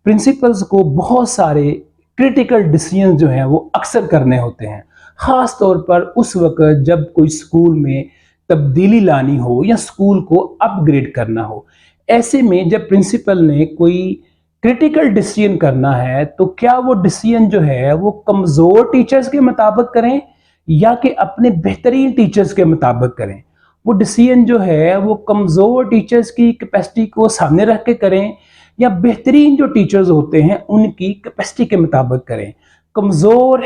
Principles को बहुत सारे क्रिटिकल डिसीजन जो हैं वो अक्सर करने होते हैं, ख़ास तौर पर उस वक्त जब कोई स्कूल में तब्दीली लानी हो या स्कूल को अपग्रेड करना हो। ऐसे में जब प्रिंसिपल ने कोई क्रिटिकल डिसीजन करना है तो क्या वो डिसीजन जो है वो कमज़ोर टीचर्स के मुताबिक करें या कि अपने बेहतरीन टीचर्स के मुताबिक करें। वो डिसीजन जो है वो कमज़ोर टीचर्स की कैपेसिटी को सामने रख के करें या बेहतरीन जो टीचर्स होते हैं उनकी कैपेसिटी के मुताबिक करें। कमज़ोर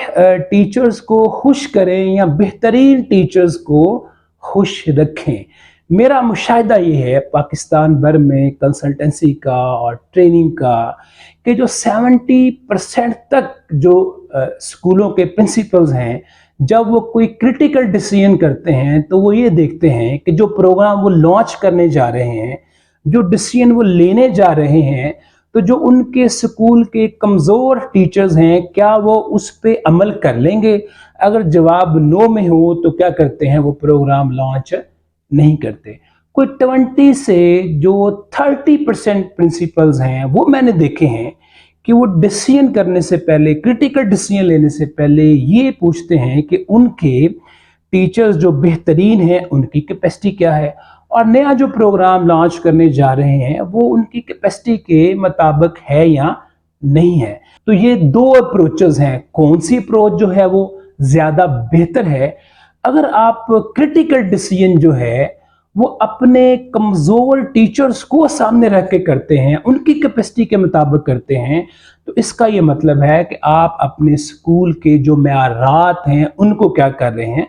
टीचर्स को खुश करें या बेहतरीन टीचर्स को खुश रखें। मेरा मुशाहिदा ये है पाकिस्तान भर में कंसल्टेंसी का और ट्रेनिंग का कि जो 70% तक जो स्कूलों के प्रिंसिपल्स हैं, जब वो कोई क्रिटिकल डिसीजन करते हैं तो वो ये देखते हैं कि जो प्रोग्राम वो लॉन्च करने जा रहे हैं, जो डिसीजन वो लेने जा रहे हैं, तो जो उनके स्कूल के कमज़ोर टीचर्स हैं क्या वो उस पे अमल कर लेंगे। अगर जवाब नो में हो तो क्या करते हैं, वो प्रोग्राम लॉन्च नहीं करते। कोई 20 से जो 30% प्रिंसिपल्स हैं वो मैंने देखे हैं कि वो डिसीजन करने से पहले, क्रिटिकल डिसीजन लेने से पहले ये पूछते हैं कि उनके टीचर्स जो बेहतरीन हैं उनकी कैपेसिटी क्या है और नया जो प्रोग्राम लॉन्च करने जा रहे हैं वो उनकी कैपेसिटी के मुताबिक है या नहीं है। तो ये दो अप्रोचेस हैं, कौन सी अप्रोच जो है वो ज़्यादा बेहतर है। अगर आप क्रिटिकल डिसीजन जो है वो अपने कमज़ोर टीचर्स को सामने रख के करते हैं, उनकी कैपेसिटी के मुताबिक करते हैं, तो इसका ये मतलब है कि आप अपने स्कूल के जो मेयारात हैं उनको क्या कर रहे हैं,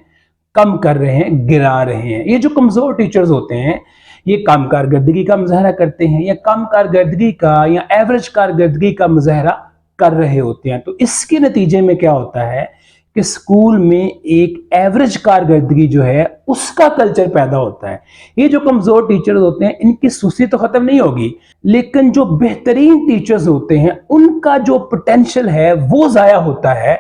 कम कर रहे हैं, गिरा रहे हैं। ये जो कमज़ोर टीचर्स होते हैं ये कम कारकर्दगी का मुजाहरा करते हैं या कम कारकर्दगी का या एवरेज कारकर्दगी का मुजाहरा कर रहे होते हैं। तो इसके नतीजे में क्या होता है कि स्कूल में एक एवरेज कारकर्दगी जो है उसका कल्चर पैदा होता है। ये जो कमज़ोर टीचर्स होते हैं इनकी सुस्ती तो ख़त्म नहीं होगी, लेकिन जो बेहतरीन टीचर्स होते हैं उनका जो पोटेंशियल है वो ज़ाया होता है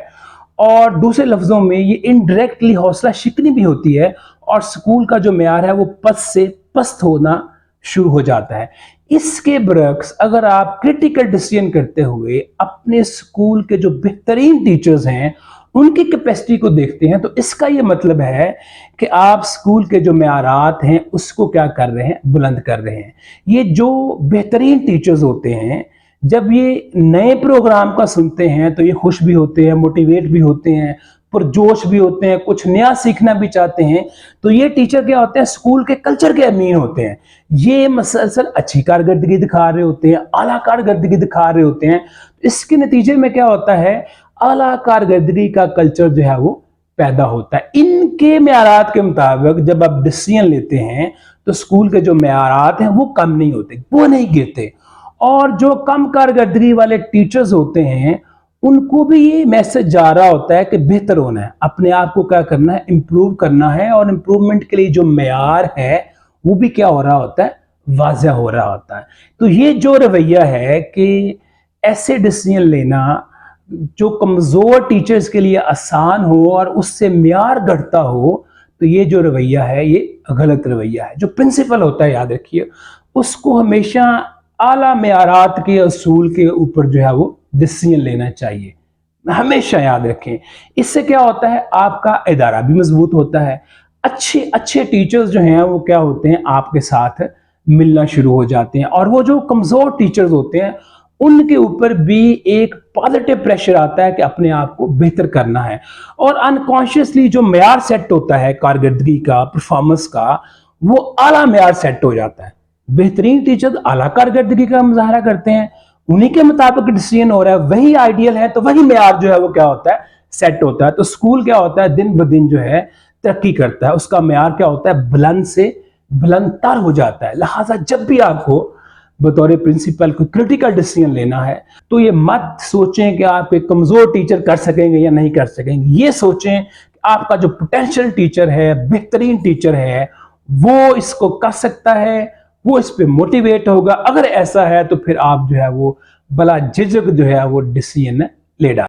और दूसरे लफ्ज़ों में ये इनडायरेक्टली हौसला शिकनी भी होती है और स्कूल का जो मेयार है वो पस्त से पस्त होना शुरू हो जाता है। इसके बरक्स अगर आप क्रिटिकल डिसीजन करते हुए अपने स्कूल के जो बेहतरीन टीचर्स हैं उनकी कैपेसिटी को देखते हैं तो इसका ये मतलब है कि आप स्कूल के जो मेयारात हैं उसको क्या कर रहे हैं, बुलंद कर रहे हैं। ये जो बेहतरीन टीचर्स होते हैं जब ये नए प्रोग्राम का सुनते हैं तो ये खुश भी होते हैं, मोटिवेट भी होते हैं, पुरजोश भी होते हैं, कुछ नया सीखना भी चाहते हैं। तो ये टीचर क्या होते हैं, स्कूल के कल्चर के अमीन होते हैं। ये मसलसल अच्छी कारकर्दगी दिखा रहे होते हैं, आला कारकर्दगी दिखा रहे होते हैं। इसके नतीजे में क्या होता है, आला कारकर्दगी का कल्चर जो है वो पैदा होता है। इनके मेयारात के मुताबिक जब आप डिसीजन लेते हैं तो स्कूल के जो मेयारात हैं वो कम नहीं होते, वो नहीं गिरते। और जो कम कारकर्दगी वाले टीचर्स होते हैं उनको भी ये मैसेज जा रहा होता है कि बेहतर होना है, अपने आप को क्या करना है, इम्प्रूव करना है और इम्प्रूवमेंट के लिए जो मेयार है वो भी क्या हो रहा होता है, वाज़ह हो रहा होता है। तो ये जो रवैया है कि ऐसे डिसीजन लेना जो कमज़ोर टीचर्स के लिए आसान हो और उससे मेयार घटता हो, तो ये जो रवैया है ये गलत रवैया है। जो प्रिंसिपल होता है याद रखिए उसको हमेशा आला मेयारात के असूल के ऊपर जो है वो डिसीजन लेना चाहिए, हमेशा याद रखें। इससे क्या होता है, आपका इदारा भी मजबूत होता है। अच्छे अच्छे टीचर्स जो हैं वो क्या होते हैं, आपके साथ मिलना शुरू हो जाते हैं और वो जो कमज़ोर टीचर्स होते हैं उनके ऊपर भी एक पॉजिटिव प्रेशर आता है कि अपने आप को बेहतर करना है और अनकॉन्शियसली जो मेयार सेट होता है कारकर्दगी का, परफॉर्मेंस का, वो आला मेयार सेट हो जाता है। बेहतरीन टीचर्स आला कारकर्दगी का मुजाहरा करते हैं, उन्हीं के मुताबिक डिसीजन हो रहा है, वही आइडियल है, तो वही मेयार जो है वो क्या होता है, सेट होता है। तो स्कूल क्या होता है, दिन ब दिन जो है तरक्की करता है, उसका मेयार क्या होता है, बुलंद से बुलंदतर हो जाता है। लिहाजा जब भी आपको बतौर प्रिंसिपल को क्रिटिकल डिसीजन लेना है तो ये मत सोचें कि आप एक कमज़ोर टीचर कर सकेंगे या नहीं कर सकेंगे। ये सोचें कि आपका जो पोटेंशियल टीचर है, बेहतरीन टीचर है, वो इसको कर सकता है, वो इस पे मोटिवेट होगा। अगर ऐसा है तो फिर आप जो है वो बला झिझक जो है वो डिसीजन ले डालें।